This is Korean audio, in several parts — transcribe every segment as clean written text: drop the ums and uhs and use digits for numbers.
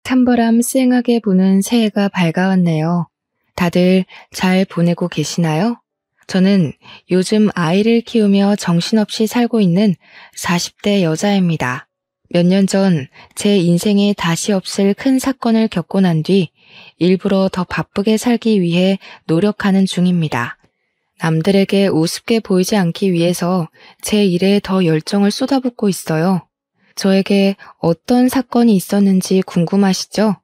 찬바람 쌩하게 부는 새해가 밝아왔네요. 다들 잘 보내고 계시나요? 저는 요즘 아이를 키우며 정신없이 살고 있는 40대 여자입니다. 몇 년 전 제 인생에 다시 없을 큰 사건을 겪고 난 뒤 일부러 더 바쁘게 살기 위해 노력하는 중입니다. 남들에게 우습게 보이지 않기 위해서 제 일에 더 열정을 쏟아붓고 있어요. 저에게 어떤 사건이 있었는지 궁금하시죠?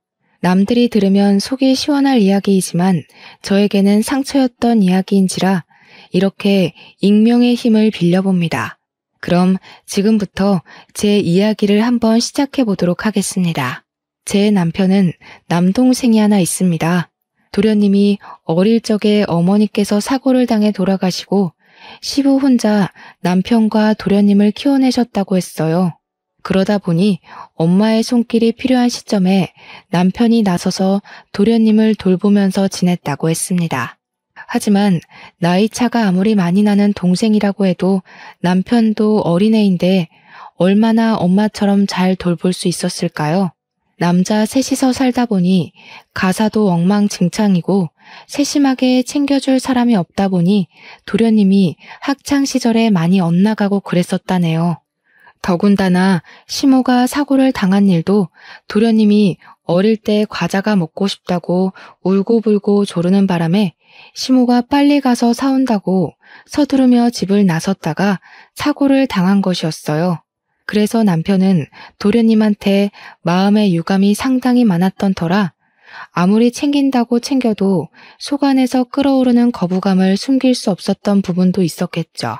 남들이 들으면 속이 시원할 이야기이지만 저에게는 상처였던 이야기인지라 이렇게 익명의 힘을 빌려봅니다. 그럼 지금부터 제 이야기를 한번 시작해 보도록 하겠습니다. 제 남편은 남동생이 하나 있습니다. 도련님이 어릴 적에 어머니께서 사고를 당해 돌아가시고 시부 혼자 남편과 도련님을 키워내셨다고 했어요. 그러다 보니 엄마의 손길이 필요한 시점에 남편이 나서서 도련님을 돌보면서 지냈다고 했습니다. 하지만 나이 차가 아무리 많이 나는 동생이라고 해도 남편도 어린애인데 얼마나 엄마처럼 잘 돌볼 수 있었을까요? 남자 셋이서 살다 보니 가사도 엉망진창이고 세심하게 챙겨줄 사람이 없다 보니 도련님이 학창시절에 많이 엇나가고 그랬었다네요. 더군다나 시모가 사고를 당한 일도 도련님이 어릴 때 과자가 먹고 싶다고 울고불고 조르는 바람에 시모가 빨리 가서 사온다고 서두르며 집을 나섰다가 사고를 당한 것이었어요. 그래서 남편은 도련님한테 마음의 유감이 상당히 많았던 터라 아무리 챙긴다고 챙겨도 속 안에서 끓어오르는 거부감을 숨길 수 없었던 부분도 있었겠죠.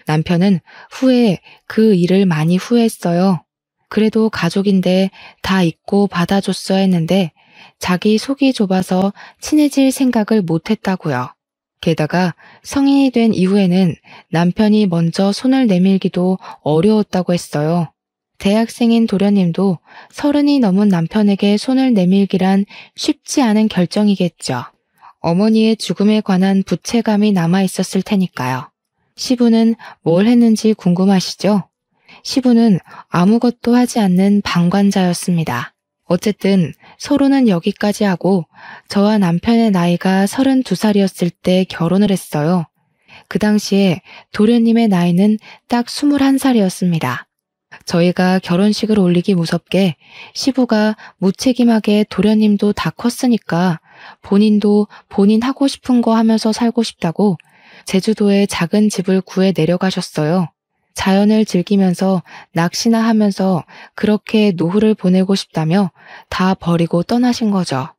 남편은 후에 그 일을 많이 후회했어요. 그래도 가족인데 다 잊고 받아줬어야 했는데 자기 속이 좁아서 친해질 생각을 못했다고요. 게다가 성인이 된 이후에는 남편이 먼저 손을 내밀기도 어려웠다고 했어요. 대학생인 도련님도 30이 넘은 남편에게 손을 내밀기란 쉽지 않은 결정이겠죠. 어머니의 죽음에 관한 부채감이 남아있었을 테니까요. 시부는 뭘 했는지 궁금하시죠? 시부는 아무것도 하지 않는 방관자였습니다. 어쨌든 서로는 여기까지 하고 저와 남편의 나이가 32살이었을 때 결혼을 했어요. 그 당시에 도련님의 나이는 딱 21살이었습니다. 저희가 결혼식을 올리기 무섭게 시부가 무책임하게 도련님도 다 컸으니까 본인도 본인 하고 싶은 거 하면서 살고 싶다고 제주도에 작은 집을 구해 내려가셨어요. 자연을 즐기면서 낚시나 하면서 그렇게 노후를 보내고 싶다며 다 버리고 떠나신 거죠.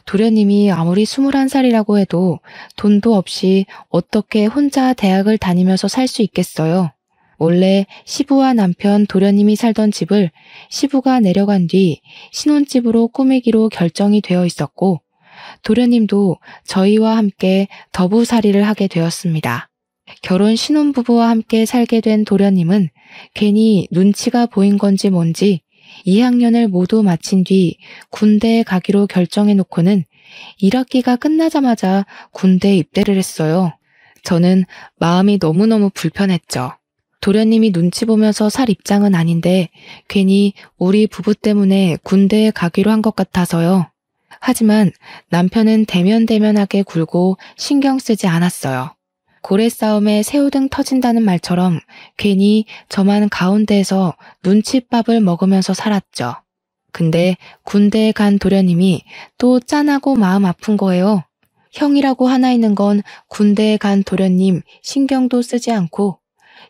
도련님이 아무리 21살이라고 해도 돈도 없이 어떻게 혼자 대학을 다니면서 살 수 있겠어요. 원래 시부와 남편 도련님이 살던 집을 시부가 내려간 뒤 신혼집으로 꾸미기로 결정이 되어 있었고 도련님도 저희와 함께 더부살이를 하게 되었습니다. 결혼 신혼부부와 함께 살게 된 도련님은 괜히 눈치가 보인 건지 뭔지 2학년을 모두 마친 뒤 군대에 가기로 결정해 놓고는 1학기가 끝나자마자 군대에 입대를 했어요. 저는 마음이 너무너무 불편했죠. 도련님이 눈치 보면서 살 입장은 아닌데 괜히 우리 부부 때문에 군대에 가기로 한 것 같아서요. 하지만 남편은 대면대면하게 굴고 신경 쓰지 않았어요. 고래 싸움에 새우등 터진다는 말처럼 괜히 저만 가운데에서 눈칫밥을 먹으면서 살았죠. 근데 군대에 간 도련님이 또 짠하고 마음 아픈 거예요. 형이라고 하나 있는 건 군대에 간 도련님 신경도 쓰지 않고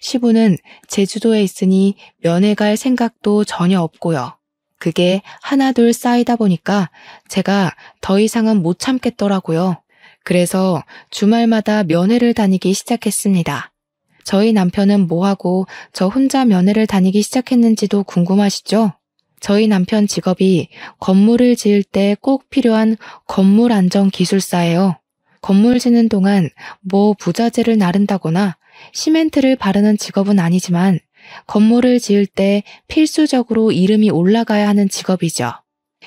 시부는 제주도에 있으니 면회 갈 생각도 전혀 없고요. 그게 하나둘 쌓이다 보니까 제가 더 이상은 못 참겠더라고요. 그래서 주말마다 면회를 다니기 시작했습니다. 저희 남편은 뭐하고 저 혼자 면회를 다니기 시작했는지도 궁금하시죠? 저희 남편 직업이 건물을 지을 때 꼭 필요한 건물 안전 기술사예요. 건물 짓는 동안 뭐 부자재를 나른다거나 시멘트를 바르는 직업은 아니지만 건물을 지을 때 필수적으로 이름이 올라가야 하는 직업이죠.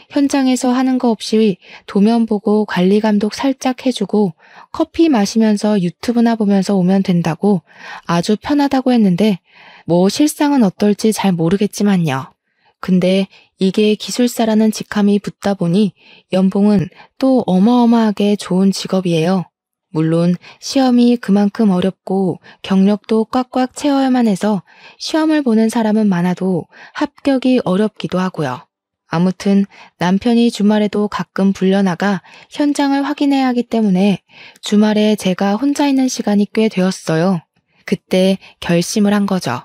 현장에서 하는 거 없이 도면 보고 관리 감독 살짝 해주고 커피 마시면서 유튜브나 보면서 오면 된다고 아주 편하다고 했는데 뭐 실상은 어떨지 잘 모르겠지만요. 근데 이게 기술사라는 직함이 붙다 보니 연봉은 또 어마어마하게 좋은 직업이에요. 물론 시험이 그만큼 어렵고 경력도 꽉꽉 채워야만 해서 시험을 보는 사람은 많아도 합격이 어렵기도 하고요. 아무튼 남편이 주말에도 가끔 불려나가 현장을 확인해야 하기 때문에 주말에 제가 혼자 있는 시간이 꽤 되었어요. 그때 결심을 한 거죠.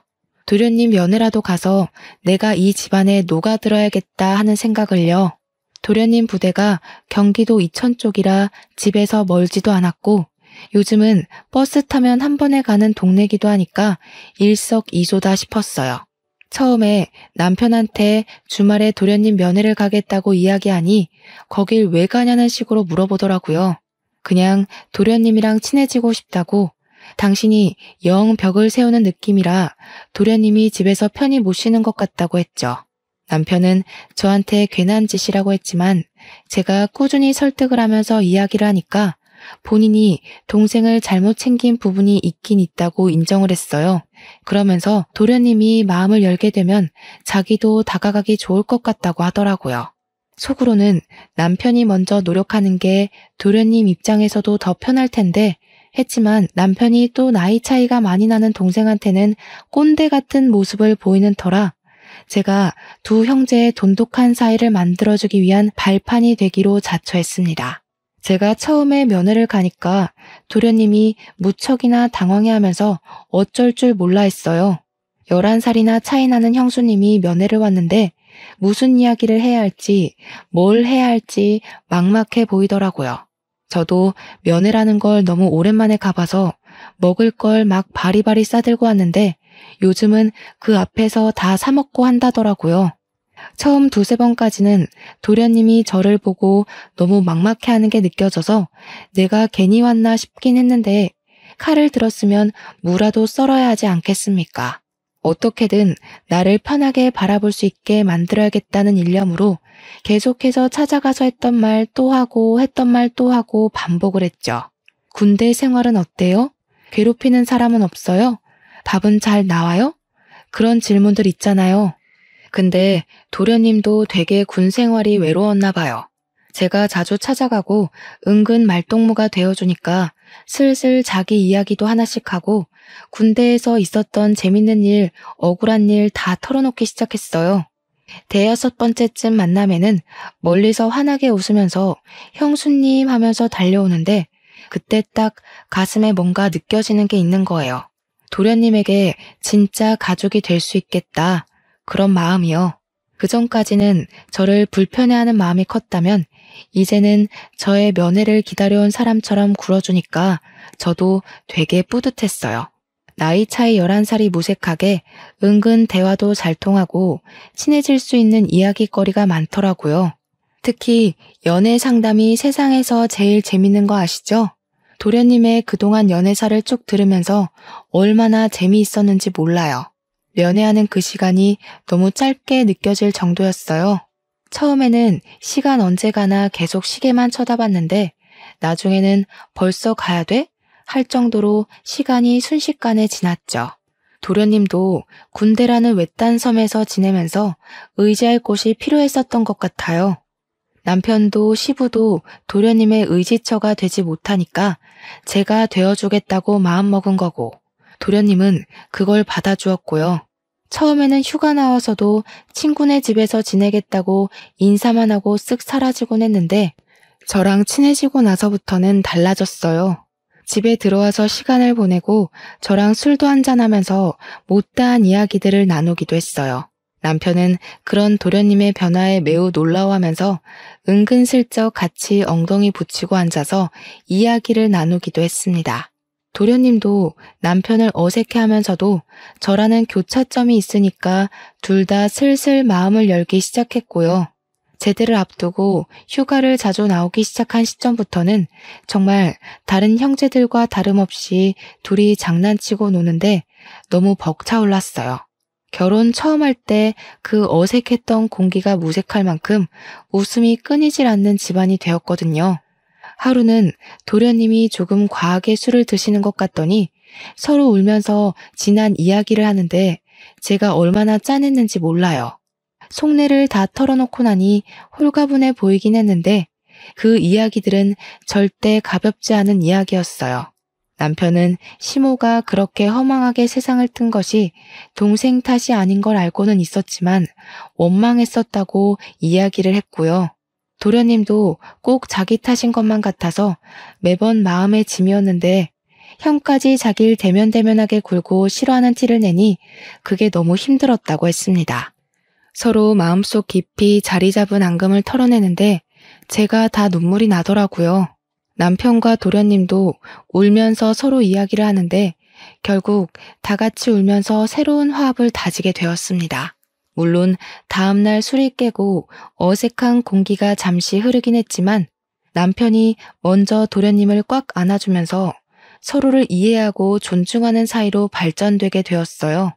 도련님 면회라도 가서 내가 이 집안에 녹아들어야겠다 하는 생각을요. 도련님 부대가 경기도 이천 쪽이라 집에서 멀지도 않았고 요즘은 버스 타면 한 번에 가는 동네기도 하니까 일석이조다 싶었어요. 처음에 남편한테 주말에 도련님 면회를 가겠다고 이야기하니 거길 왜 가냐는 식으로 물어보더라고요. 그냥 도련님이랑 친해지고 싶다고 당신이 영 벽을 세우는 느낌이라 도련님이 집에서 편히 못 쉬는 것 같다고 했죠. 남편은 저한테 괜한 짓이라고 했지만 제가 꾸준히 설득을 하면서 이야기를 하니까 본인이 동생을 잘못 챙긴 부분이 있긴 있다고 인정을 했어요. 그러면서 도련님이 마음을 열게 되면 자기도 다가가기 좋을 것 같다고 하더라고요. 속으로는 남편이 먼저 노력하는 게 도련님 입장에서도 더 편할 텐데 했지만 남편이 또 나이 차이가 많이 나는 동생한테는 꼰대 같은 모습을 보이는 터라 제가 두 형제의 돈독한 사이를 만들어주기 위한 발판이 되기로 자처했습니다. 제가 처음에 면회를 가니까 도련님이 무척이나 당황해하면서 어쩔 줄 몰라 했어요. 11살이나 차이 나는 형수님이 면회를 왔는데 무슨 이야기를 해야 할지 뭘 해야 할지 막막해 보이더라고요. 저도 면회라는 걸 너무 오랜만에 가봐서 먹을 걸 막 바리바리 싸들고 왔는데 요즘은 그 앞에서 다 사먹고 한다더라고요. 처음 두세 번까지는 도련님이 저를 보고 너무 막막해하는 게 느껴져서 내가 괜히 왔나 싶긴 했는데 칼을 들었으면 무라도 썰어야 하지 않겠습니까? 어떻게든 나를 편하게 바라볼 수 있게 만들어야겠다는 일념으로 계속해서 찾아가서 했던 말 또 하고 했던 말 또 하고 반복을 했죠. 군대 생활은 어때요? 괴롭히는 사람은 없어요? 밥은 잘 나와요? 그런 질문들 있잖아요. 근데 도련님도 되게 군 생활이 외로웠나 봐요. 제가 자주 찾아가고 은근 말동무가 되어주니까 슬슬 자기 이야기도 하나씩 하고 군대에서 있었던 재밌는 일, 억울한 일 다 털어놓기 시작했어요. 대여섯 번째쯤 만남에는 멀리서 환하게 웃으면서 형수님 하면서 달려오는데 그때 딱 가슴에 뭔가 느껴지는 게 있는 거예요. 도련님에게 진짜 가족이 될 수 있겠다. 그런 마음이요. 그전까지는 저를 불편해하는 마음이 컸다면 이제는 저의 면회를 기다려온 사람처럼 굴어주니까 저도 되게 뿌듯했어요. 나이 차이 11살이 무색하게 은근 대화도 잘 통하고 친해질 수 있는 이야기거리가 많더라고요. 특히 연애 상담이 세상에서 제일 재밌는 거 아시죠? 도련님의 그동안 연애사를 쭉 들으면서 얼마나 재미있었는지 몰라요. 연애하는 그 시간이 너무 짧게 느껴질 정도였어요. 처음에는 시간 언제 가나 계속 시계만 쳐다봤는데 나중에는 벌써 가야 돼? 할 정도로 시간이 순식간에 지났죠. 도련님도 군대라는 외딴 섬에서 지내면서 의지할 곳이 필요했었던 것 같아요. 남편도 시부도 도련님의 의지처가 되지 못하니까 제가 되어주겠다고 마음먹은 거고 도련님은 그걸 받아주었고요. 처음에는 휴가 나와서도 친구네 집에서 지내겠다고 인사만 하고 쓱 사라지곤 했는데 저랑 친해지고 나서부터는 달라졌어요. 집에 들어와서 시간을 보내고 저랑 술도 한잔하면서 못다한 이야기들을 나누기도 했어요. 남편은 그런 도련님의 변화에 매우 놀라워하면서 은근슬쩍 같이 엉덩이 붙이고 앉아서 이야기를 나누기도 했습니다. 도련님도 남편을 어색해하면서도 저라는 교차점이 있으니까 둘 다 슬슬 마음을 열기 시작했고요. 제대를 앞두고 휴가를 자주 나오기 시작한 시점부터는 정말 다른 형제들과 다름없이 둘이 장난치고 노는데 너무 벅차올랐어요. 결혼 처음 할 때 그 어색했던 공기가 무색할 만큼 웃음이 끊이질 않는 집안이 되었거든요. 하루는 도련님이 조금 과하게 술을 드시는 것 같더니 서로 울면서 지난 이야기를 하는데 제가 얼마나 짠했는지 몰라요. 속내를 다 털어놓고 나니 홀가분해 보이긴 했는데 그 이야기들은 절대 가볍지 않은 이야기였어요. 남편은 시모가 그렇게 허망하게 세상을 튼 것이 동생 탓이 아닌 걸 알고는 있었지만 원망했었다고 이야기를 했고요. 도련님도 꼭 자기 탓인 것만 같아서 매번 마음의 짐이었는데 형까지 자기를 대면대면하게 굴고 싫어하는 티를 내니 그게 너무 힘들었다고 했습니다. 서로 마음속 깊이 자리 잡은 앙금을 털어내는데 제가 다 눈물이 나더라고요. 남편과 도련님도 울면서 서로 이야기를 하는데 결국 다 같이 울면서 새로운 화합을 다지게 되었습니다. 물론 다음날 술이 깨고 어색한 공기가 잠시 흐르긴 했지만 남편이 먼저 도련님을 꽉 안아주면서 서로를 이해하고 존중하는 사이로 발전되게 되었어요.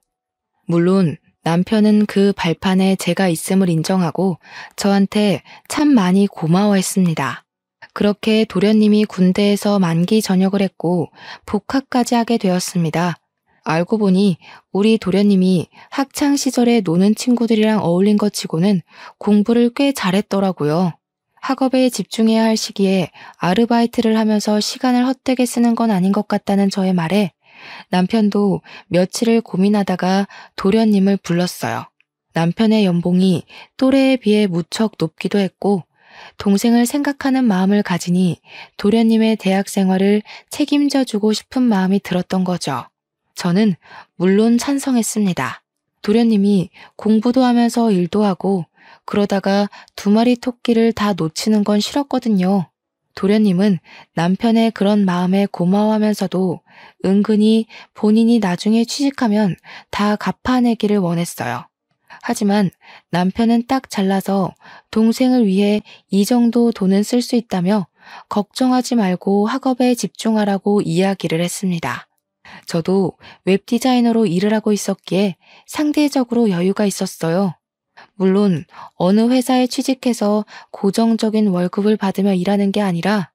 물론 남편은 그 발판에 제가 있음을 인정하고 저한테 참 많이 고마워했습니다. 그렇게 도련님이 군대에서 만기 전역을 했고 복학까지 하게 되었습니다. 알고 보니 우리 도련님이 학창 시절에 노는 친구들이랑 어울린 것 치고는 공부를 꽤 잘했더라고요. 학업에 집중해야 할 시기에 아르바이트를 하면서 시간을 헛되게 쓰는 건 아닌 것 같다는 저의 말에 남편도 며칠을 고민하다가 도련님을 불렀어요. 남편의 연봉이 또래에 비해 무척 높기도 했고 동생을 생각하는 마음을 가지니 도련님의 대학 생활을 책임져 주고 싶은 마음이 들었던 거죠. 저는 물론 찬성했습니다. 도련님이 공부도 하면서 일도 하고 그러다가 두 마리 토끼를 다 놓치는 건 싫었거든요. 도련님은 남편의 그런 마음에 고마워하면서도 은근히 본인이 나중에 취직하면 다 갚아내기를 원했어요. 하지만 남편은 딱 잘라서 동생을 위해 이 정도 돈은 쓸 수 있다며 걱정하지 말고 학업에 집중하라고 이야기를 했습니다. 저도 웹디자이너로 일을 하고 있었기에 상대적으로 여유가 있었어요. 물론 어느 회사에 취직해서 고정적인 월급을 받으며 일하는 게 아니라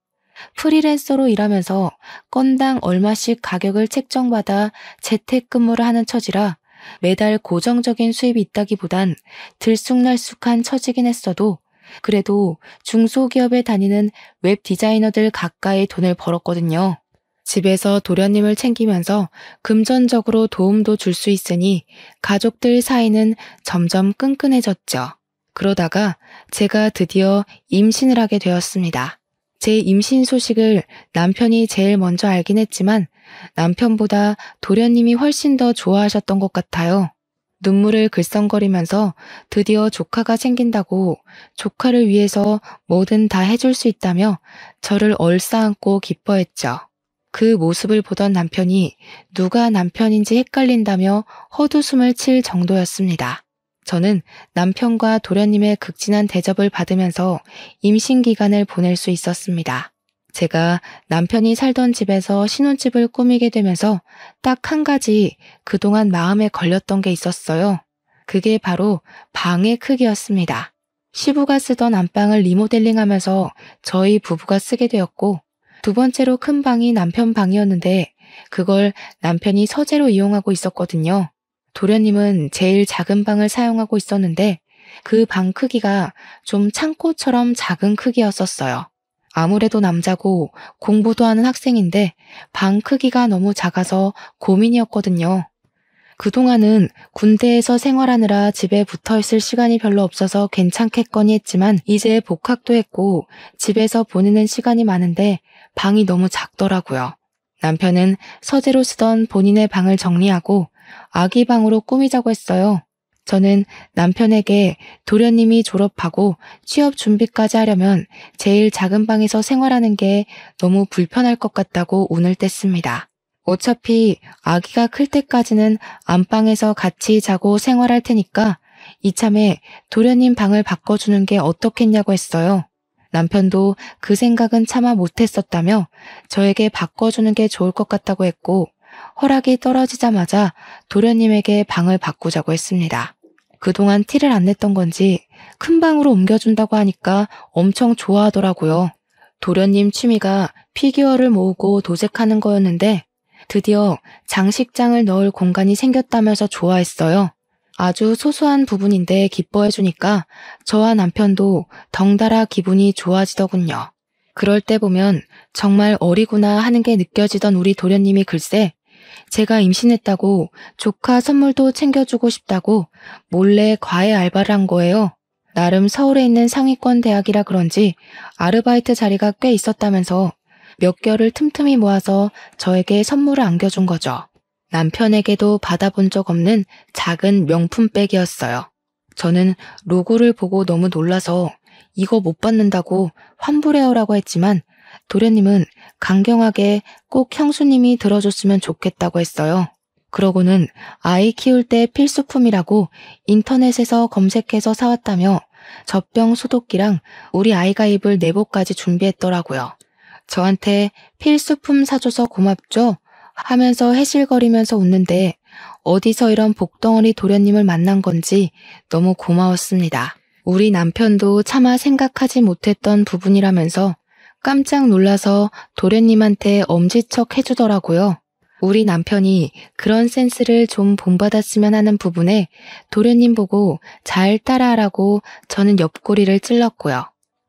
프리랜서로 일하면서 건당 얼마씩 가격을 책정받아 재택근무를 하는 처지라 매달 고정적인 수입이 있다기보단 들쑥날쑥한 처지긴 했어도 그래도 중소기업에 다니는 웹 디자이너들 가까이 돈을 벌었거든요. 집에서 도련님을 챙기면서 금전적으로 도움도 줄 수 있으니 가족들 사이는 점점 끈끈해졌죠. 그러다가 제가 드디어 임신을 하게 되었습니다. 제 임신 소식을 남편이 제일 먼저 알긴 했지만 남편보다 도련님이 훨씬 더 좋아하셨던 것 같아요. 눈물을 글썽거리면서 드디어 조카가 생긴다고 조카를 위해서 뭐든 다 해줄 수 있다며 저를 얼싸안고 기뻐했죠. 그 모습을 보던 남편이 누가 남편인지 헷갈린다며 헛웃음을 칠 정도였습니다. 저는 남편과 도련님의 극진한 대접을 받으면서 임신 기간을 보낼 수 있었습니다. 제가 남편이 살던 집에서 신혼집을 꾸미게 되면서 딱 한 가지 그동안 마음에 걸렸던 게 있었어요. 그게 바로 방의 크기였습니다. 시부가 쓰던 안방을 리모델링하면서 저희 부부가 쓰게 되었고 두 번째로 큰 방이 남편 방이었는데 그걸 남편이 서재로 이용하고 있었거든요. 도련님은 제일 작은 방을 사용하고 있었는데 그 방 크기가 좀 창고처럼 작은 크기였었어요. 아무래도 남자고 공부도 하는 학생인데 방 크기가 너무 작아서 고민이었거든요. 그동안은 군대에서 생활하느라 집에 붙어있을 시간이 별로 없어서 괜찮겠거니 했지만 이제 복학도 했고 집에서 보내는 시간이 많은데 방이 너무 작더라고요. 남편은 서재로 쓰던 본인의 방을 정리하고 아기 방으로 꾸미자고 했어요. 저는 남편에게 도련님이 졸업하고 취업 준비까지 하려면 제일 작은 방에서 생활하는 게 너무 불편할 것 같다고 운을 뗐습니다. 어차피 아기가 클 때까지는 안방에서 같이 자고 생활할 테니까 이참에 도련님 방을 바꿔주는 게 어떻겠냐고 했어요. 남편도 그 생각은 차마 못했었다며 저에게 바꿔주는 게 좋을 것 같다고 했고 허락이 떨어지자마자 도련님에게 방을 바꾸자고 했습니다. 그동안 티를 안 냈던 건지 큰 방으로 옮겨준다고 하니까 엄청 좋아하더라고요. 도련님 취미가 피규어를 모으고 도색하는 거였는데 드디어 장식장을 넣을 공간이 생겼다면서 좋아했어요. 아주 소소한 부분인데 기뻐해주니까 저와 남편도 덩달아 기분이 좋아지더군요. 그럴 때 보면 정말 어리구나 하는 게 느껴지던 우리 도련님이 글쎄 제가 임신했다고 조카 선물도 챙겨주고 싶다고 몰래 과외 알바를 한 거예요. 나름 서울에 있는 상위권 대학이라 그런지 아르바이트 자리가 꽤 있었다면서 몇 개월을 틈틈이 모아서 저에게 선물을 안겨준 거죠. 남편에게도 받아본 적 없는 작은 명품백이었어요. 저는 로고를 보고 너무 놀라서 이거 못 받는다고 환불해오라고 했지만 도련님은 강경하게 꼭 형수님이 들어줬으면 좋겠다고 했어요. 그러고는 아이 키울 때 필수품이라고 인터넷에서 검색해서 사왔다며 젖병 소독기랑 우리 아이가 입을 내복까지 준비했더라고요. 저한테 필수품 사줘서 고맙죠? 하면서 해실거리면서 웃는데 어디서 이런 복덩어리 도련님을 만난 건지 너무 고마웠습니다. 우리 남편도 차마 생각하지 못했던 부분이라면서 깜짝 놀라서 도련님한테 엄지척 해주더라고요. 우리 남편이 그런 센스를 좀 본받았으면 하는 부분에 도련님 보고 잘 따라하라고 저는 옆구리를 찔렀고요.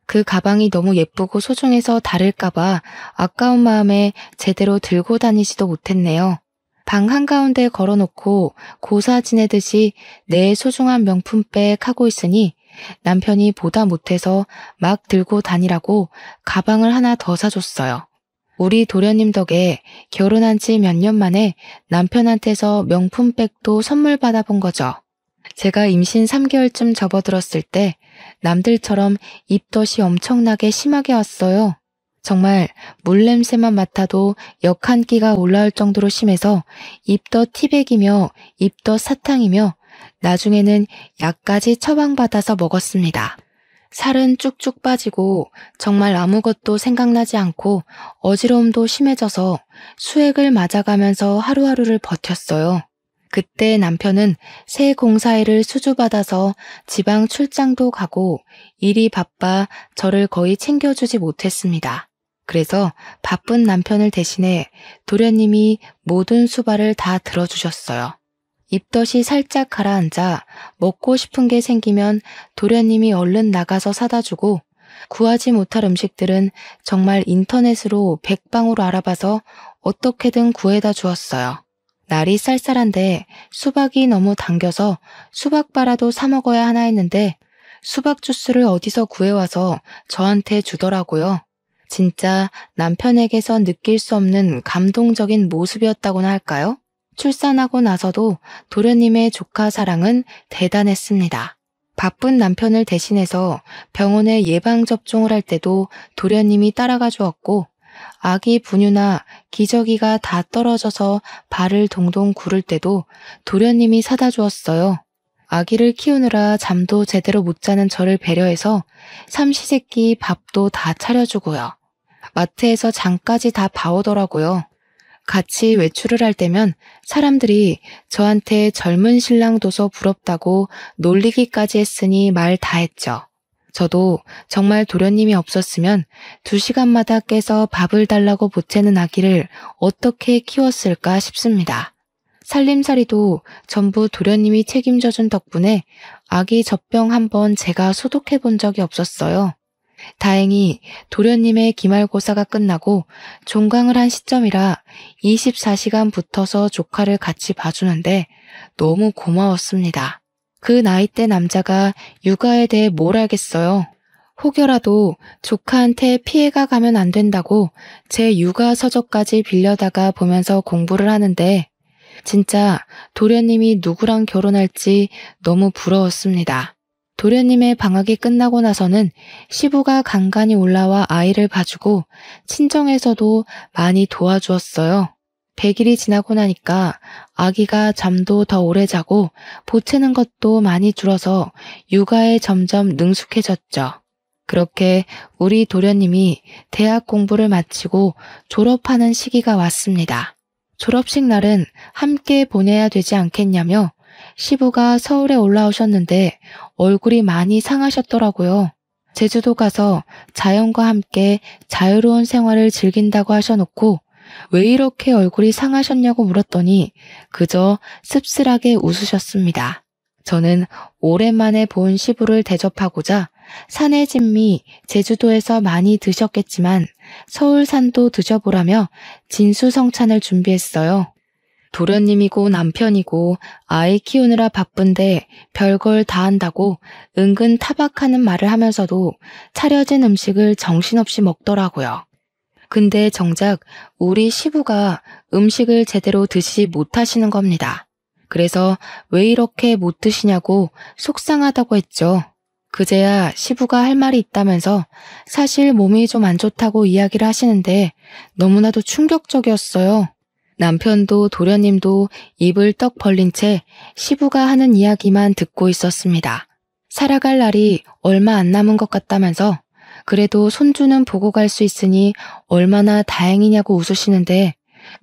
그 가방이 너무 예쁘고 소중해서 다를까봐 아까운 마음에 제대로 들고 다니지도 못했네요. 방 한가운데 걸어놓고 고사 지내듯이 내 소중한 명품백 하고 있으니 남편이 보다 못해서 막 들고 다니라고 가방을 하나 더 사줬어요. 우리 도련님 덕에 결혼한 지 몇 년 만에 남편한테서 명품백도 선물 받아본 거죠. 제가 임신 3개월쯤 접어들었을 때 남들처럼 입덧이 엄청나게 심하게 왔어요. 정말 물냄새만 맡아도 역 한 끼가 올라올 정도로 심해서 입덧 티백이며 입덧 사탕이며 나중에는 약까지 처방받아서 먹었습니다. 살은 쭉쭉 빠지고 정말 아무것도 생각나지 않고 어지러움도 심해져서 수액을 맞아가면서 하루하루를 버텼어요. 그때 남편은 새 공사일을 수주받아서 지방 출장도 가고 일이 바빠 저를 거의 챙겨주지 못했습니다. 그래서 바쁜 남편을 대신해 도련님이 모든 수발을 다 들어주셨어요. 입덧이 살짝 가라앉아 먹고 싶은 게 생기면 도련님이 얼른 나가서 사다 주고 구하지 못할 음식들은 정말 인터넷으로 백방으로 알아봐서 어떻게든 구해다 주었어요. 날이 쌀쌀한데 수박이 너무 당겨서 수박바라도 사 먹어야 하나 했는데 수박 주스를 어디서 구해와서 저한테 주더라고요. 진짜 남편에게서 느낄 수 없는 감동적인 모습이었다고나 할까요? 출산하고 나서도 도련님의 조카 사랑은 대단했습니다. 바쁜 남편을 대신해서 병원에 예방접종을 할 때도 도련님이 따라가 주었고 아기 분유나 기저귀가 다 떨어져서 발을 동동 구를 때도 도련님이 사다 주었어요. 아기를 키우느라 잠도 제대로 못 자는 저를 배려해서 삼시세끼 밥도 다 차려주고요. 마트에서 장까지 다 봐오더라고요. 같이 외출을 할 때면 사람들이 저한테 젊은 신랑 둬서 부럽다고 놀리기까지 했으니 말 다 했죠. 저도 정말 도련님이 없었으면 2시간마다 깨서 밥을 달라고 보채는 아기를 어떻게 키웠을까 싶습니다. 살림살이도 전부 도련님이 책임져준 덕분에 아기 젖병 한번 제가 소독해 본 적이 없었어요. 다행히 도련님의 기말고사가 끝나고 종강을 한 시점이라 24시간 붙어서 조카를 같이 봐주는데 너무 고마웠습니다. 그 나이대 남자가 육아에 대해 뭘 알겠어요. 혹여라도 조카한테 피해가 가면 안 된다고 제 육아 서적까지 빌려다가 보면서 공부를 하는데 진짜 도련님이 누구랑 결혼할지 너무 부러웠습니다. 도련님의 방학이 끝나고 나서는 시부가 간간히 올라와 아이를 봐주고 친정에서도 많이 도와주었어요. 100일이 지나고 나니까 아기가 잠도 더 오래 자고 보채는 것도 많이 줄어서 육아에 점점 능숙해졌죠. 그렇게 우리 도련님이 대학 공부를 마치고 졸업하는 시기가 왔습니다. 졸업식 날은 함께 보내야 되지 않겠냐며 시부가 서울에 올라오셨는데 얼굴이 많이 상하셨더라고요. 제주도 가서 자연과 함께 자유로운 생활을 즐긴다고 하셔놓고 왜 이렇게 얼굴이 상하셨냐고 물었더니 그저 씁쓸하게 웃으셨습니다. 저는 오랜만에 본 시부를 대접하고자 산의 진미 제주도에서 많이 드셨겠지만 서울산도 드셔보라며 진수성찬을 준비했어요. 도련님이고 남편이고 아이 키우느라 바쁜데 별걸 다 한다고 은근 타박하는 말을 하면서도 차려진 음식을 정신없이 먹더라고요. 근데 정작 우리 시부가 음식을 제대로 드시지 못하시는 겁니다. 그래서 왜 이렇게 못 드시냐고 속상하다고 했죠. 그제야 시부가 할 말이 있다면서 사실 몸이 좀 안 좋다고 이야기를 하시는데 너무나도 충격적이었어요. 남편도 도련님도 입을 떡 벌린 채 시부가 하는 이야기만 듣고 있었습니다. 살아갈 날이 얼마 안 남은 것 같다면서 그래도 손주는 보고 갈 수 있으니 얼마나 다행이냐고 웃으시는데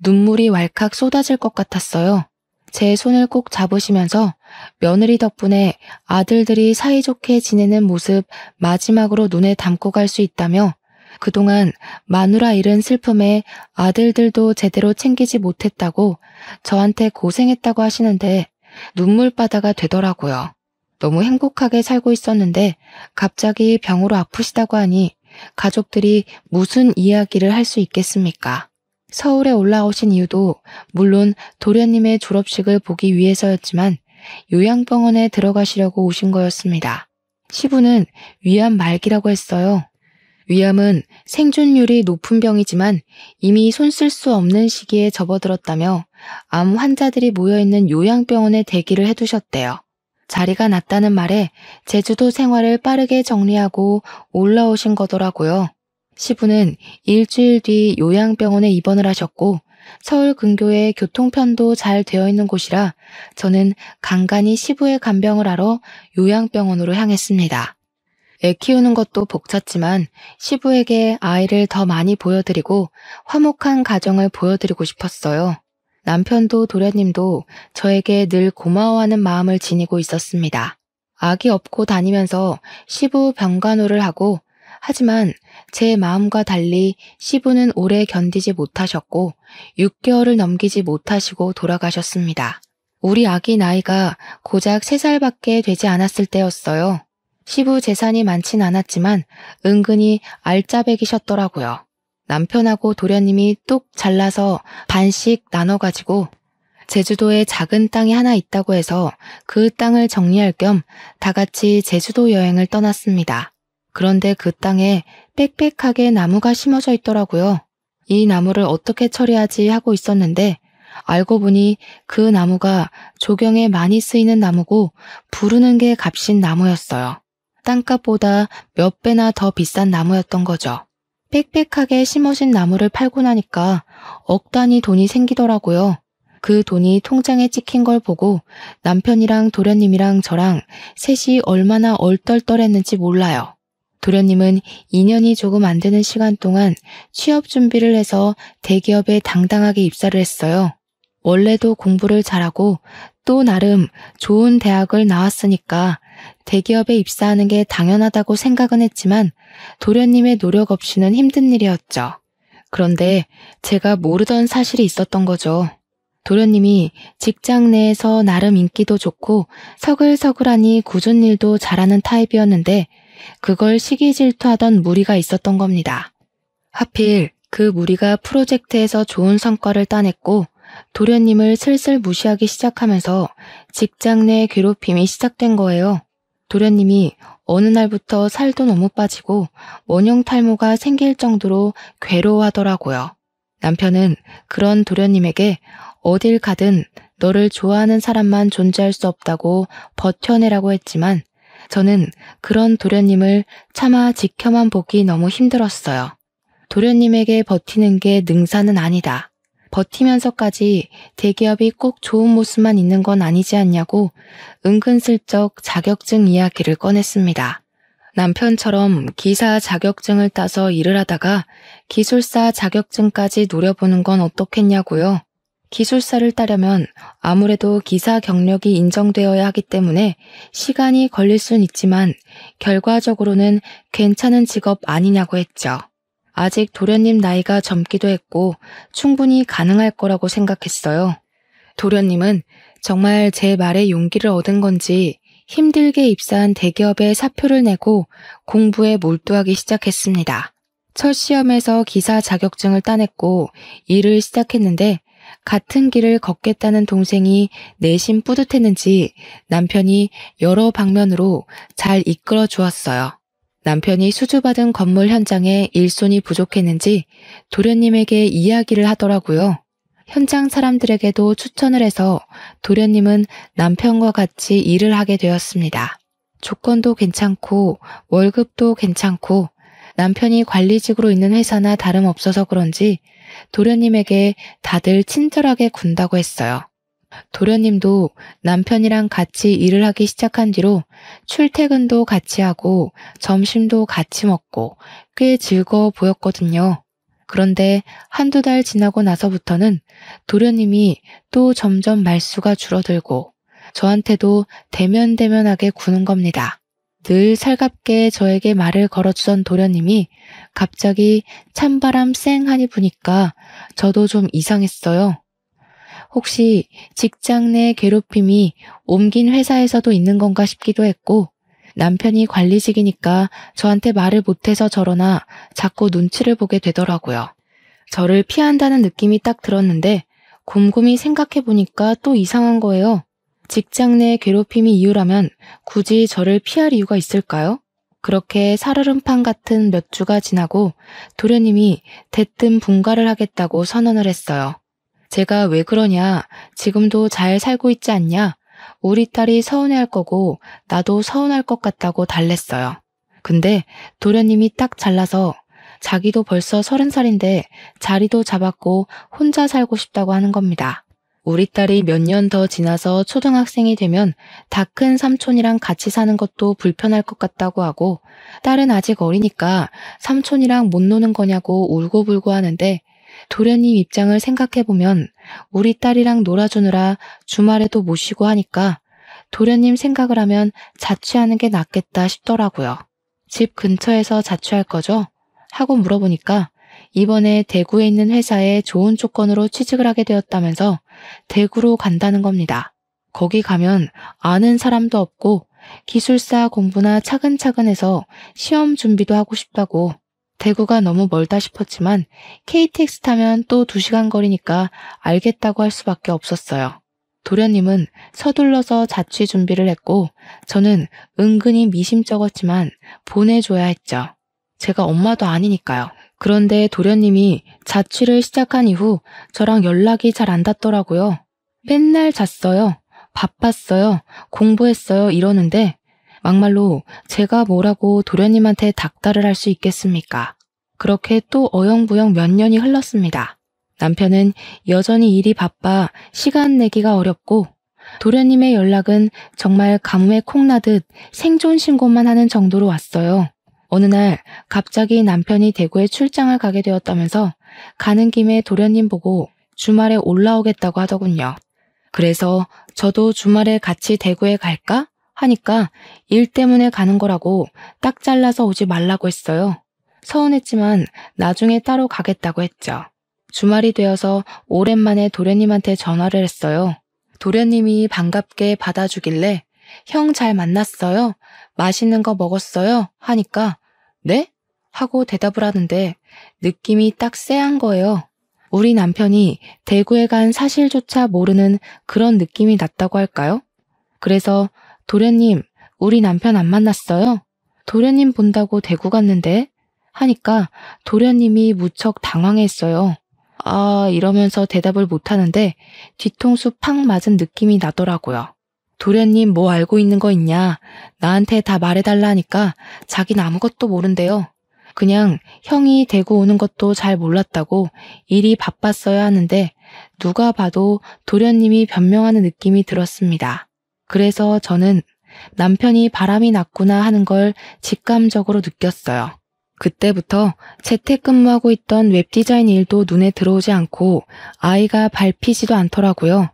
눈물이 왈칵 쏟아질 것 같았어요. 제 손을 꼭 잡으시면서 며느리 덕분에 아들들이 사이좋게 지내는 모습 마지막으로 눈에 담고 갈 수 있다며 그동안 마누라 잃은 슬픔에 아들들도 제대로 챙기지 못했다고 저한테 고생했다고 하시는데 눈물바다가 되더라고요. 너무 행복하게 살고 있었는데 갑자기 병으로 아프시다고 하니 가족들이 무슨 이야기를 할 수 있겠습니까? 서울에 올라오신 이유도 물론 도련님의 졸업식을 보기 위해서였지만 요양병원에 들어가시려고 오신 거였습니다. 시부는 위암 말기라고 했어요. 위암은 생존율이 높은 병이지만 이미 손 쓸 수 없는 시기에 접어들었다며 암 환자들이 모여있는 요양병원에 대기를 해두셨대요. 자리가 났다는 말에 제주도 생활을 빠르게 정리하고 올라오신 거더라고요. 시부는 일주일 뒤 요양병원에 입원을 하셨고 서울 근교에 교통편도 잘 되어 있는 곳이라 저는 간간히 시부의 간병을 하러 요양병원으로 향했습니다. 애 키우는 것도 벅찼지만 시부에게 아이를 더 많이 보여드리고 화목한 가정을 보여드리고 싶었어요. 남편도 도련님도 저에게 늘 고마워하는 마음을 지니고 있었습니다. 아기 업고 다니면서 시부 병간호를 하고 하지만 제 마음과 달리 시부는 오래 견디지 못하셨고 6개월을 넘기지 못하시고 돌아가셨습니다. 우리 아기 나이가 고작 3살밖에 되지 않았을 때였어요. 시부 재산이 많진 않았지만 은근히 알짜배기셨더라고요. 남편하고 도련님이 뚝 잘라서 반씩 나눠가지고 제주도에 작은 땅이 하나 있다고 해서 그 땅을 정리할 겸 다 같이 제주도 여행을 떠났습니다. 그런데 그 땅에 빽빽하게 나무가 심어져 있더라고요. 이 나무를 어떻게 처리하지 하고 있었는데 알고 보니 그 나무가 조경에 많이 쓰이는 나무고 부르는 게 값인 나무였어요. 땅값보다 몇 배나 더 비싼 나무였던 거죠. 빽빽하게 심어진 나무를 팔고 나니까 억 단위 돈이 생기더라고요. 그 돈이 통장에 찍힌 걸 보고 남편이랑 도련님이랑 저랑 셋이 얼마나 얼떨떨했는지 몰라요. 도련님은 2년이 조금 안 되는 시간 동안 취업 준비를 해서 대기업에 당당하게 입사를 했어요. 원래도 공부를 잘하고 또 나름 좋은 대학을 나왔으니까 대기업에 입사하는 게 당연하다고 생각은 했지만 도련님의 노력 없이는 힘든 일이었죠. 그런데 제가 모르던 사실이 있었던 거죠. 도련님이 직장 내에서 나름 인기도 좋고 서글서글하니 굳은 일도 잘하는 타입이었는데 그걸 시기 질투하던 무리가 있었던 겁니다. 하필 그 무리가 프로젝트에서 좋은 성과를 따냈고 도련님을 슬슬 무시하기 시작하면서 직장 내 괴롭힘이 시작된 거예요. 도련님이 어느 날부터 살도 너무 빠지고 원형 탈모가 생길 정도로 괴로워하더라고요. 남편은 그런 도련님에게 어딜 가든 너를 좋아하는 사람만 존재할 수 없다고 버텨내라고 했지만 저는 그런 도련님을 차마 지켜만 보기 너무 힘들었어요. 도련님에게 버티는 게 능사는 아니다. 버티면서까지 대기업이 꼭 좋은 모습만 있는 건 아니지 않냐고 은근슬쩍 자격증 이야기를 꺼냈습니다. 남편처럼 기사 자격증을 따서 일을 하다가 기술사 자격증까지 노려보는 건 어떻겠냐고요. 기술사를 따려면 아무래도 기사 경력이 인정되어야 하기 때문에 시간이 걸릴 순 있지만 결과적으로는 괜찮은 직업 아니냐고 했죠. 아직 도련님 나이가 젊기도 했고 충분히 가능할 거라고 생각했어요. 도련님은 정말 제 말에 용기를 얻은 건지 힘들게 입사한 대기업에 사표를 내고 공부에 몰두하기 시작했습니다. 첫 시험에서 기사 자격증을 따냈고 일을 시작했는데 같은 길을 걷겠다는 동생이 내심 뿌듯했는지 남편이 여러 방면으로 잘 이끌어 주었어요. 남편이 수주받은 건물 현장에 일손이 부족했는지 도련님에게 이야기를 하더라고요. 현장 사람들에게도 추천을 해서 도련님은 남편과 같이 일을 하게 되었습니다. 조건도 괜찮고 월급도 괜찮고 남편이 관리직으로 있는 회사나 다름없어서 그런지 도련님에게 다들 친절하게 군다고 했어요. 도련님도 남편이랑 같이 일을 하기 시작한 뒤로 출퇴근도 같이 하고 점심도 같이 먹고 꽤 즐거워 보였거든요. 그런데 한두 달 지나고 나서부터는 도련님이 또 점점 말수가 줄어들고 저한테도 대면대면하게 구는 겁니다. 늘 살갑게 저에게 말을 걸어주던 도련님이 갑자기 찬바람 쌩하니 부니까 저도 좀 이상했어요. 혹시 직장 내 괴롭힘이 옮긴 회사에서도 있는 건가 싶기도 했고 남편이 관리직이니까 저한테 말을 못해서 저러나 자꾸 눈치를 보게 되더라고요. 저를 피한다는 느낌이 딱 들었는데 곰곰이 생각해보니까 또 이상한 거예요. 직장 내 괴롭힘이 이유라면 굳이 저를 피할 이유가 있을까요? 그렇게 살얼음판 같은 몇 주가 지나고 도련님이 대뜸 분가를 하겠다고 선언을 했어요. 제가 왜 그러냐, 지금도 잘 살고 있지 않냐, 우리 딸이 서운해할 거고 나도 서운할 것 같다고 달랬어요. 근데 도련님이 딱 잘라서 자기도 벌써 30살인데 자리도 잡았고 혼자 살고 싶다고 하는 겁니다. 우리 딸이 몇 년 더 지나서 초등학생이 되면 다 큰 삼촌이랑 같이 사는 것도 불편할 것 같다고 하고 딸은 아직 어리니까 삼촌이랑 못 노는 거냐고 울고불고 하는데 도련님 입장을 생각해보면 우리 딸이랑 놀아주느라 주말에도 못 쉬고 하니까 도련님 생각을 하면 자취하는 게 낫겠다 싶더라고요. 집 근처에서 자취할 거죠? 하고 물어보니까 이번에 대구에 있는 회사에 좋은 조건으로 취직을 하게 되었다면서 대구로 간다는 겁니다. 거기 가면 아는 사람도 없고 기술사 공부나 차근차근 해서 시험 준비도 하고 싶다고. 대구가 너무 멀다 싶었지만 KTX 타면 또 2시간 거리니까 알겠다고 할 수밖에 없었어요. 도련님은 서둘러서 자취 준비를 했고 저는 은근히 미심쩍었지만 보내줘야 했죠. 제가 엄마도 아니니까요. 그런데 도련님이 자취를 시작한 이후 저랑 연락이 잘 안 닿더라고요. 맨날 잤어요. 바빴어요. 공부했어요. 이러는데 막말로 제가 뭐라고 도련님한테 닥달을 할 수 있겠습니까? 그렇게 또 어영부영 몇 년이 흘렀습니다. 남편은 여전히 일이 바빠 시간 내기가 어렵고 도련님의 연락은 정말 가뭄에 콩나듯 생존 신고만 하는 정도로 왔어요. 어느 날 갑자기 남편이 대구에 출장을 가게 되었다면서 가는 김에 도련님 보고 주말에 올라오겠다고 하더군요. 그래서 저도 주말에 같이 대구에 갈까? 하니까 일 때문에 가는 거라고 딱 잘라서 오지 말라고 했어요. 서운했지만 나중에 따로 가겠다고 했죠. 주말이 되어서 오랜만에 도련님한테 전화를 했어요. 도련님이 반갑게 받아주길래 형 잘 만났어요? 맛있는 거 먹었어요? 하니까 네? 하고 대답을 하는데 느낌이 딱 쎄한 거예요. 우리 남편이 대구에 간 사실조차 모르는 그런 느낌이 났다고 할까요? 그래서 도련님, 우리 남편 안 만났어요? 도련님 본다고 대구 갔는데? 하니까 도련님이 무척 당황했어요. 아, 이러면서 대답을 못하는데 뒤통수 팍 맞은 느낌이 나더라고요. 도련님 뭐 알고 있는 거 있냐? 나한테 다 말해달라니까 자기는 아무것도 모른대요. 그냥 형이 대구 오는 것도 잘 몰랐다고 일이 바빴어야 하는데 누가 봐도 도련님이 변명하는 느낌이 들었습니다. 그래서 저는 남편이 바람이 났구나 하는 걸 직감적으로 느꼈어요. 그때부터 재택근무하고 있던 웹디자인 일도 눈에 들어오지 않고 아이가 밟히지도 않더라고요.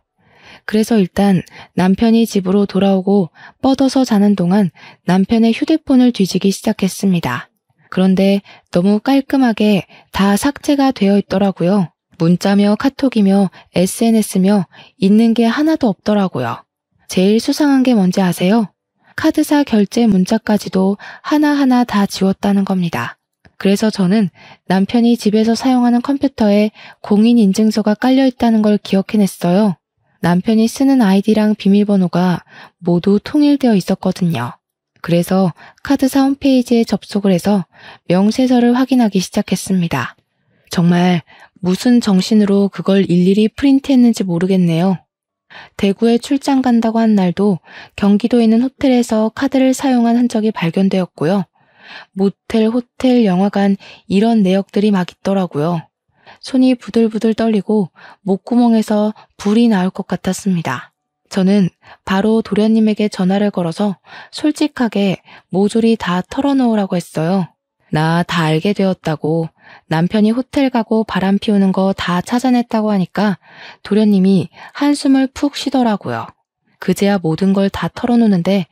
그래서 일단 남편이 집으로 돌아오고 뻗어서 자는 동안 남편의 휴대폰을 뒤지기 시작했습니다. 그런데 너무 깔끔하게 다 삭제가 되어 있더라고요. 문자며 카톡이며 SNS며 있는 게 하나도 없더라고요. 제일 수상한 게 뭔지 아세요? 카드사 결제 문자까지도 하나하나 다 지웠다는 겁니다. 그래서 저는 남편이 집에서 사용하는 컴퓨터에 공인인증서가 깔려있다는 걸 기억해냈어요. 남편이 쓰는 아이디랑 비밀번호가 모두 통일되어 있었거든요. 그래서 카드사 홈페이지에 접속을 해서 명세서를 확인하기 시작했습니다. 정말 무슨 정신으로 그걸 일일이 프린트했는지 모르겠네요. 대구에 출장 간다고 한 날도 경기도에 있는 호텔에서 카드를 사용한 흔적이 발견되었고요. 모텔, 호텔, 영화관 이런 내역들이 막 있더라고요. 손이 부들부들 떨리고 목구멍에서 불이 나올 것 같았습니다. 저는 바로 도련님에게 전화를 걸어서 솔직하게 모조리 다 털어놓으라고 했어요. 나 다 알게 되었다고, 남편이 호텔 가고 바람 피우는 거 다 찾아냈다고 하니까 도련님이 한숨을 푹 쉬더라고요. 그제야 모든 걸 다 털어놓는데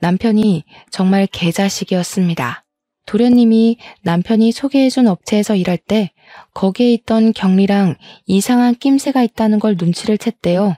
남편이 정말 개자식이었습니다. 도련님이 남편이 소개해준 업체에서 일할 때 거기에 있던 경리랑 이상한 낌새가 있다는 걸 눈치를 챘대요.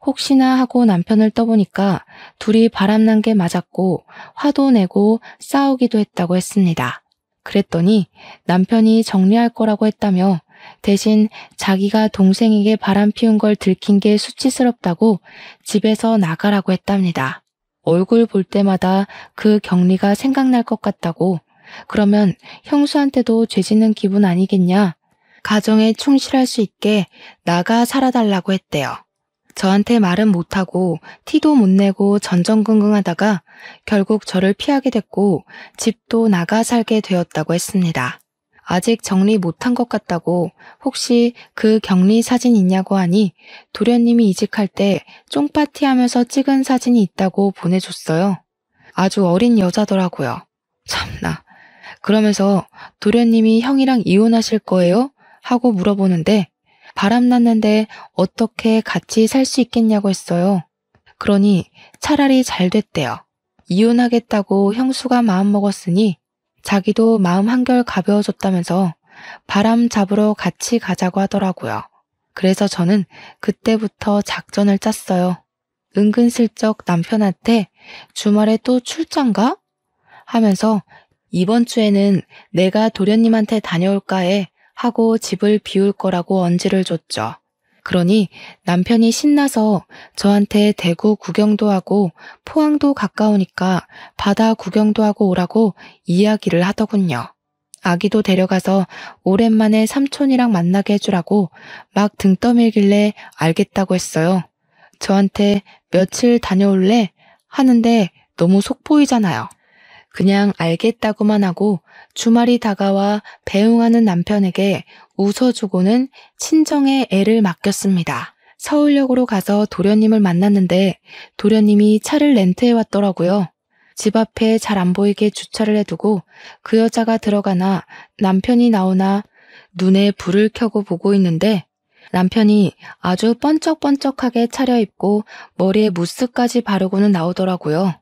혹시나 하고 남편을 떠보니까 둘이 바람난 게 맞았고 화도 내고 싸우기도 했다고 했습니다. 그랬더니 남편이 정리할 거라고 했다며 대신 자기가 동생에게 바람 피운 걸 들킨 게 수치스럽다고 집에서 나가라고 했답니다. 얼굴 볼 때마다 그 경리가 생각날 것 같다고, 그러면 형수한테도 죄짓는 기분 아니겠냐, 가정에 충실할 수 있게 나가 살아달라고 했대요. 저한테 말은 못하고 티도 못 내고 전전긍긍하다가 결국 저를 피하게 됐고 집도 나가 살게 되었다고 했습니다. 아직 정리 못한 것 같다고 혹시 그 격리 사진 있냐고 하니 도련님이 이직할 때 쫑파티하면서 찍은 사진이 있다고 보내줬어요. 아주 어린 여자더라고요. 참나. 그러면서 도련님이 형이랑 이혼하실 거예요? 하고 물어보는데 바람났는데 어떻게 같이 살 수 있겠냐고 했어요. 그러니 차라리 잘 됐대요. 이혼하겠다고 형수가 마음먹었으니 자기도 마음 한결 가벼워졌다면서 바람 잡으러 같이 가자고 하더라고요. 그래서 저는 그때부터 작전을 짰어요. 은근슬쩍 남편한테 주말에 또 출장 가? 하면서 이번 주에는 내가 도련님한테 다녀올까 해 하고 집을 비울 거라고 언지를 줬죠. 그러니 남편이 신나서 저한테 대구 구경도 하고 포항도 가까우니까 바다 구경도 하고 오라고 이야기를 하더군요. 아기도 데려가서 오랜만에 삼촌이랑 만나게 해주라고 막 등 떠밀길래 알겠다고 했어요. 저한테 며칠 다녀올래? 하는데 너무 속 보이잖아요. 그냥 알겠다고만 하고 주말이 다가와 배웅하는 남편에게 웃어주고는 친정에 애를 맡겼습니다. 서울역으로 가서 도련님을 만났는데 도련님이 차를 렌트해 왔더라고요. 집 앞에 잘 안 보이게 주차를 해두고 그 여자가 들어가나 남편이 나오나 눈에 불을 켜고 보고 있는데 남편이 아주 번쩍번쩍하게 차려입고 머리에 무스까지 바르고는 나오더라고요.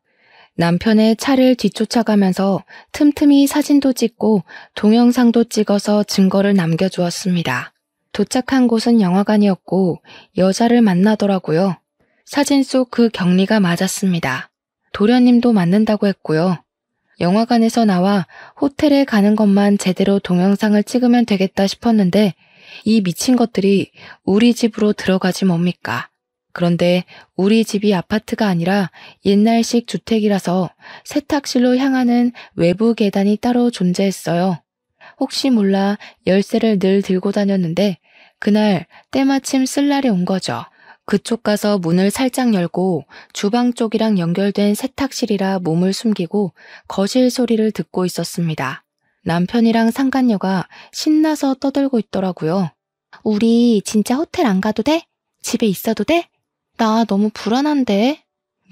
남편의 차를 뒤쫓아가면서 틈틈이 사진도 찍고 동영상도 찍어서 증거를 남겨주었습니다. 도착한 곳은 영화관이었고 여자를 만나더라고요. 사진 속 그 경리가 맞았습니다. 도련님도 맞는다고 했고요. 영화관에서 나와 호텔에 가는 것만 제대로 동영상을 찍으면 되겠다 싶었는데 이 미친 것들이 우리 집으로 들어가지 뭡니까? 그런데 우리 집이 아파트가 아니라 옛날식 주택이라서 세탁실로 향하는 외부 계단이 따로 존재했어요. 혹시 몰라 열쇠를 늘 들고 다녔는데 그날 때마침 쓸 날이 온 거죠. 그쪽 가서 문을 살짝 열고 주방 쪽이랑 연결된 세탁실이라 몸을 숨기고 거실 소리를 듣고 있었습니다. 남편이랑 상간녀가 신나서 떠들고 있더라고요. 우리 진짜 호텔 안 가도 돼? 집에 있어도 돼? 나 너무 불안한데?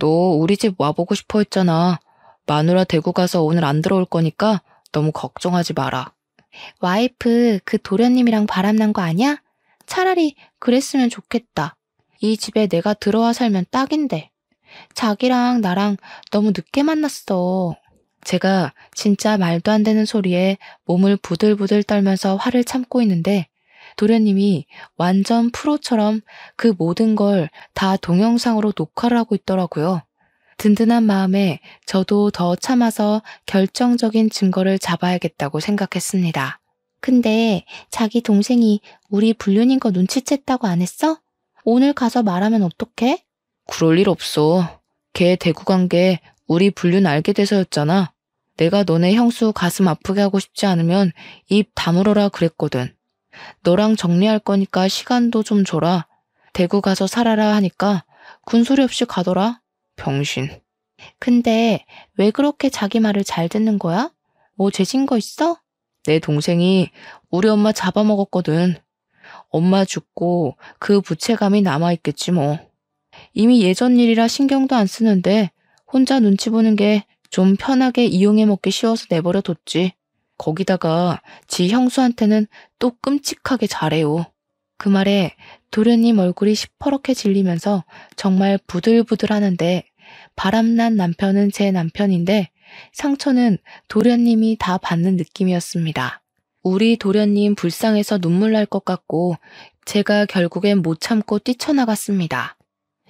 너 우리 집 와보고 싶어 했잖아. 마누라 대구 가서 오늘 안 들어올 거니까 너무 걱정하지 마라. 와이프 그 도련님이랑 바람난 거 아니야? 차라리 그랬으면 좋겠다. 이 집에 내가 들어와 살면 딱인데. 자기랑 나랑 너무 늦게 만났어. 제가 진짜 말도 안 되는 소리에 몸을 부들부들 떨면서 화를 참고 있는데 도련님이 완전 프로처럼 그 모든 걸 다 동영상으로 녹화를 하고 있더라고요. 든든한 마음에 저도 더 참아서 결정적인 증거를 잡아야겠다고 생각했습니다. 근데 자기 동생이 우리 불륜인 거 눈치챘다고 안 했어? 오늘 가서 말하면 어떡해? 그럴 일 없어. 걔 대구 간 게 우리 불륜 알게 돼서였잖아. 내가 너네 형수 가슴 아프게 하고 싶지 않으면 입 다물어라 그랬거든. 너랑 정리할 거니까 시간도 좀 줘라. 대구 가서 살아라 하니까 군소리 없이 가더라. 병신. 근데 왜 그렇게 자기 말을 잘 듣는 거야? 뭐 죄진 거 있어? 내 동생이 우리 엄마 잡아먹었거든. 엄마 죽고 그 부채감이 남아있겠지 뭐. 이미 예전 일이라 신경도 안 쓰는데 혼자 눈치 보는 게 좀 편하게 이용해 먹기 쉬워서 내버려 뒀지. 거기다가 지 형수한테는 또 끔찍하게 잘해요. 그 말에 도련님 얼굴이 시퍼렇게 질리면서 정말 부들부들하는데 바람난 남편은 제 남편인데 상처는 도련님이 다 받는 느낌이었습니다. 우리 도련님 불쌍해서 눈물 날 것 같고 제가 결국엔 못 참고 뛰쳐나갔습니다.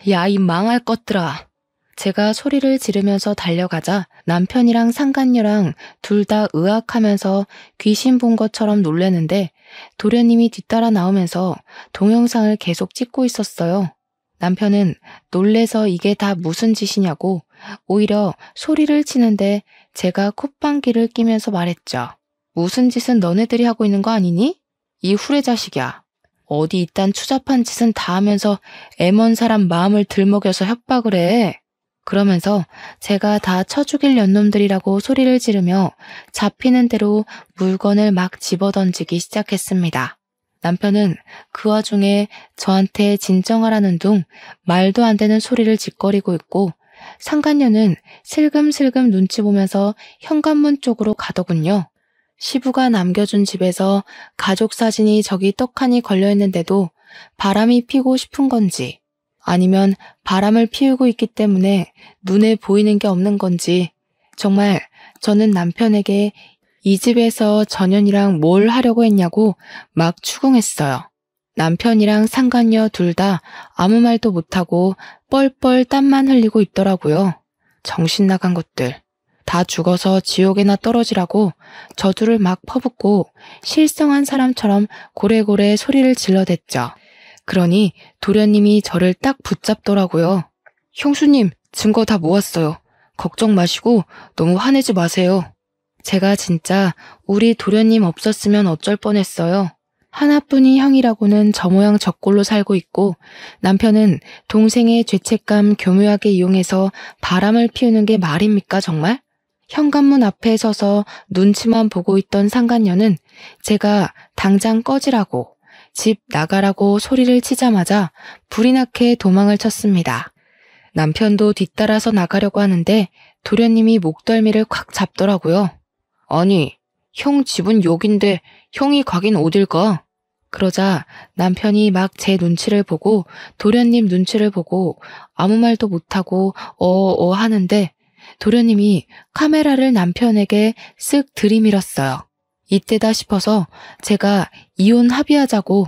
야, 이 망할 것들아. 제가 소리를 지르면서 달려가자 남편이랑 상간녀랑 둘 다 으악하면서 귀신 본 것처럼 놀래는데 도련님이 뒤따라 나오면서 동영상을 계속 찍고 있었어요. 남편은 놀래서 이게 다 무슨 짓이냐고 오히려 소리를 치는데 제가 콧방귀를 끼면서 말했죠. 무슨 짓은 너네들이 하고 있는 거 아니니? 이 후레자식이야. 어디 이딴 추잡한 짓은 다 하면서 애먼 사람 마음을 들먹여서 협박을 해. 그러면서 제가 다 쳐 죽일 년놈들이라고 소리를 지르며 잡히는 대로 물건을 막 집어던지기 시작했습니다. 남편은 그 와중에 저한테 진정하라는 둥 말도 안 되는 소리를 짓거리고 있고 상간녀는 슬금슬금 눈치 보면서 현관문 쪽으로 가더군요. 시부가 남겨준 집에서 가족 사진이 저기 떡하니 걸려있는데도 바람이 피고 싶은 건지 아니면 바람을 피우고 있기 때문에 눈에 보이는 게 없는 건지 정말 저는 남편에게 이 집에서 전현이랑 뭘 하려고 했냐고 막 추궁했어요. 남편이랑 상간녀 둘 다 아무 말도 못하고 뻘뻘 땀만 흘리고 있더라고요. 정신 나간 것들. 다 죽어서 지옥에나 떨어지라고 저주를 막 퍼붓고 실성한 사람처럼 고래고래 소리를 질러댔죠. 그러니 도련님이 저를 딱 붙잡더라고요. 형수님, 증거 다 모았어요. 걱정 마시고 너무 화내지 마세요. 제가 진짜 우리 도련님 없었으면 어쩔 뻔했어요. 하나뿐인 형이라고는 저 모양 저 꼴로 살고 있고 남편은 동생의 죄책감 교묘하게 이용해서 바람을 피우는 게 말입니까 정말? 현관문 앞에 서서 눈치만 보고 있던 상간녀는 제가 당장 꺼지라고 집 나가라고 소리를 치자마자 불이 나게 도망을 쳤습니다. 남편도 뒤따라서 나가려고 하는데 도련님이 목덜미를 콱 잡더라고요. 아니, 형 집은 여긴데 형이 가긴 어딜 가? 그러자 남편이 막 제 눈치를 보고 도련님 눈치를 보고 아무 말도 못하고 하는데 도련님이 카메라를 남편에게 쓱 들이밀었어요. 이때다 싶어서 제가 이혼 합의하자고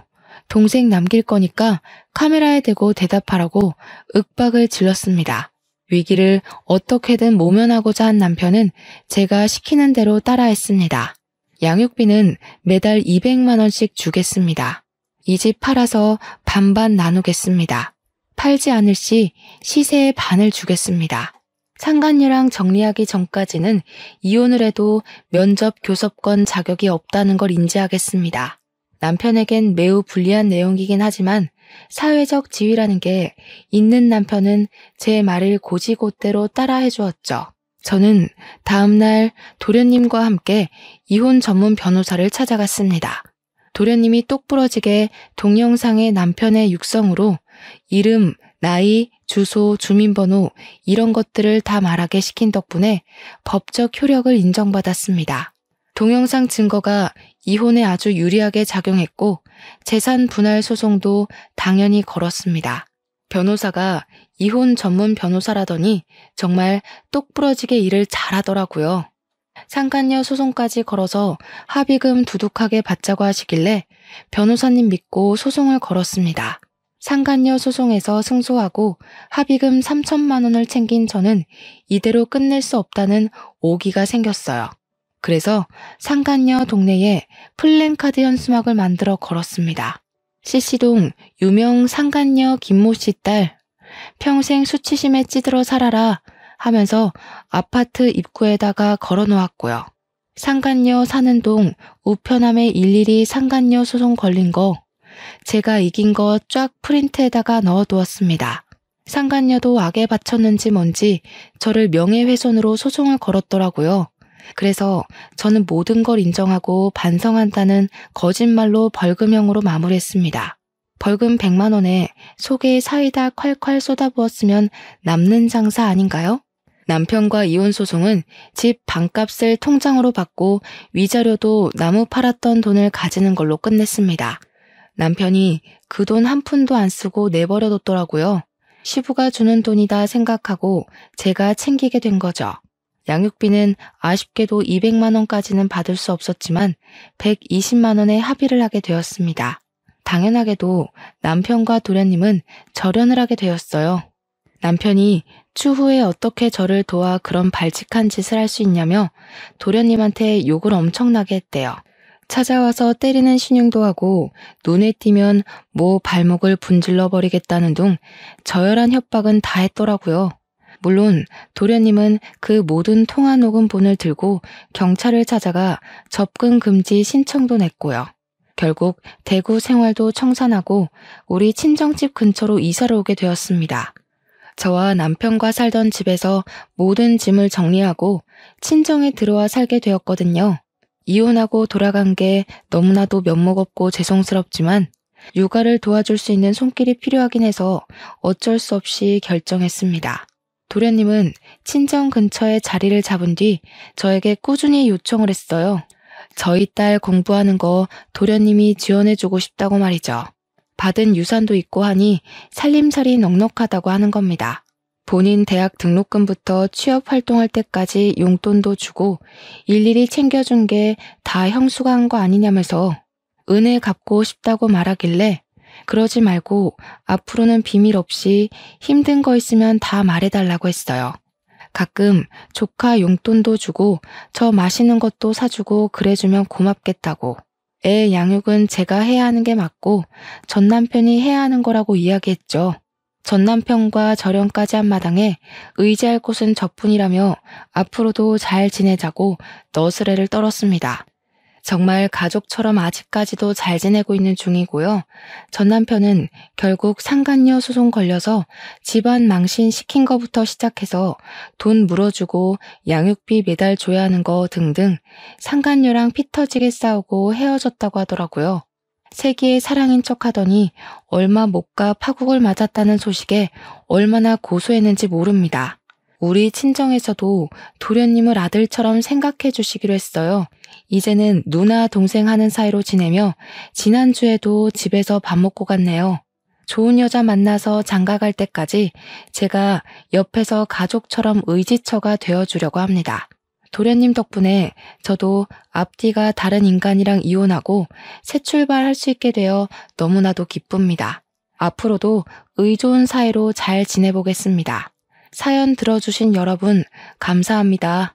동생 남길 거니까 카메라에 대고 대답하라고 윽박을 질렀습니다. 위기를 어떻게든 모면하고자 한 남편은 제가 시키는 대로 따라했습니다. 양육비는 매달 200만 원씩 주겠습니다. 이 집 팔아서 반반 나누겠습니다. 팔지 않을 시 시세의 반을 주겠습니다. 상간녀랑 정리하기 전까지는 이혼을 해도 면접 교섭권 자격이 없다는 걸 인지하겠습니다. 남편에겐 매우 불리한 내용이긴 하지만 사회적 지위라는 게 있는 남편은 제 말을 고지고대로 따라해 주었죠. 저는 다음날 도련님과 함께 이혼 전문 변호사를 찾아갔습니다. 도련님이 똑부러지게 동영상의 남편의 육성으로 이름, 나이, 주소, 주민번호 이런 것들을 다 말하게 시킨 덕분에 법적 효력을 인정받았습니다. 동영상 증거가 이혼에 아주 유리하게 작용했고 재산 분할 소송도 당연히 걸었습니다. 변호사가 이혼 전문 변호사라더니 정말 똑부러지게 일을 잘하더라고요. 상간녀 소송까지 걸어서 합의금 두둑하게 받자고 하시길래 변호사님 믿고 소송을 걸었습니다. 상간녀 소송에서 승소하고 합의금 3천만 원을 챙긴 저는 이대로 끝낼 수 없다는 오기가 생겼어요. 그래서 상간녀 동네에 플랜카드 현수막을 만들어 걸었습니다. CC동 유명 상간녀 김모 씨 딸, 평생 수치심에 찌들어 살아라 하면서 아파트 입구에다가 걸어놓았고요. 상간녀 사는 동 우편함에 일일이 상간녀 소송 걸린 거, 제가 이긴 거 쫙 프린트에다가 넣어두었습니다. 상간녀도 악에 바쳤는지 뭔지 저를 명예훼손으로 소송을 걸었더라고요. 그래서 저는 모든 걸 인정하고 반성한다는 거짓말로 벌금형으로 마무리했습니다. 벌금 100만 원에 속에 사이다 콸콸 쏟아부었으면 남는 장사 아닌가요? 남편과 이혼 소송은 집 반값을 통장으로 받고 위자료도 나무 팔았던 돈을 가지는 걸로 끝냈습니다. 남편이 그 돈 한 푼도 안 쓰고 내버려뒀더라고요. 시부가 주는 돈이다 생각하고 제가 챙기게 된 거죠. 양육비는 아쉽게도 200만 원까지는 받을 수 없었지만 120만 원에 합의를 하게 되었습니다. 당연하게도 남편과 도련님은 절연을 하게 되었어요. 남편이 추후에 어떻게 저를 도와 그런 발칙한 짓을 할 수 있냐며 도련님한테 욕을 엄청나게 했대요. 찾아와서 때리는 신용도 하고 눈에 띄면 뭐 발목을 분질러 버리겠다는 둥 저열한 협박은 다 했더라고요. 물론 도련님은 그 모든 통화 녹음본을 들고 경찰을 찾아가 접근 금지 신청도 냈고요. 결국 대구 생활도 청산하고 우리 친정집 근처로 이사를 오게 되었습니다. 저와 남편과 살던 집에서 모든 짐을 정리하고 친정에 들어와 살게 되었거든요. 이혼하고 돌아간 게 너무나도 면목 없고 죄송스럽지만 육아를 도와줄 수 있는 손길이 필요하긴 해서 어쩔 수 없이 결정했습니다. 도련님은 친정 근처에 자리를 잡은 뒤 저에게 꾸준히 요청을 했어요. 저희 딸 공부하는 거 도련님이 지원해주고 싶다고 말이죠. 받은 유산도 있고 하니 살림살이 넉넉하다고 하는 겁니다. 본인 대학 등록금부터 취업 활동할 때까지 용돈도 주고 일일이 챙겨준 게 다 형수가 한 거 아니냐면서 은혜 갚고 싶다고 말하길래 그러지 말고 앞으로는 비밀 없이 힘든 거 있으면 다 말해달라고 했어요. 가끔 조카 용돈도 주고 저 맛있는 것도 사주고 그래주면 고맙겠다고. 애 양육은 제가 해야 하는 게 맞고 전 남편이 해야 하는 거라고 이야기했죠. 전 남편과 절연까지 한 마당에 의지할 곳은 저뿐이라며 앞으로도 잘 지내자고 너스레를 떨었습니다. 정말 가족처럼 아직까지도 잘 지내고 있는 중이고요. 전 남편은 결국 상간녀 소송 걸려서 집안 망신 시킨 거부터 시작해서 돈 물어주고 양육비 매달 줘야 하는 거 등등 상간녀랑 피 터지게 싸우고 헤어졌다고 하더라고요. 세기의 사랑인 척하더니 얼마 못 가 파국을 맞았다는 소식에 얼마나 고소했는지 모릅니다. 우리 친정에서도 도련님을 아들처럼 생각해 주시기로 했어요. 이제는 누나 동생 하는 사이로 지내며 지난주에도 집에서 밥 먹고 갔네요. 좋은 여자 만나서 장가갈 때까지 제가 옆에서 가족처럼 의지처가 되어주려고 합니다. 도련님 덕분에 저도 앞뒤가 다른 인간이랑 이혼하고 새 출발할 수 있게 되어 너무나도 기쁩니다. 앞으로도 의좋은 사이로 잘 지내보겠습니다. 사연 들어주신 여러분 감사합니다.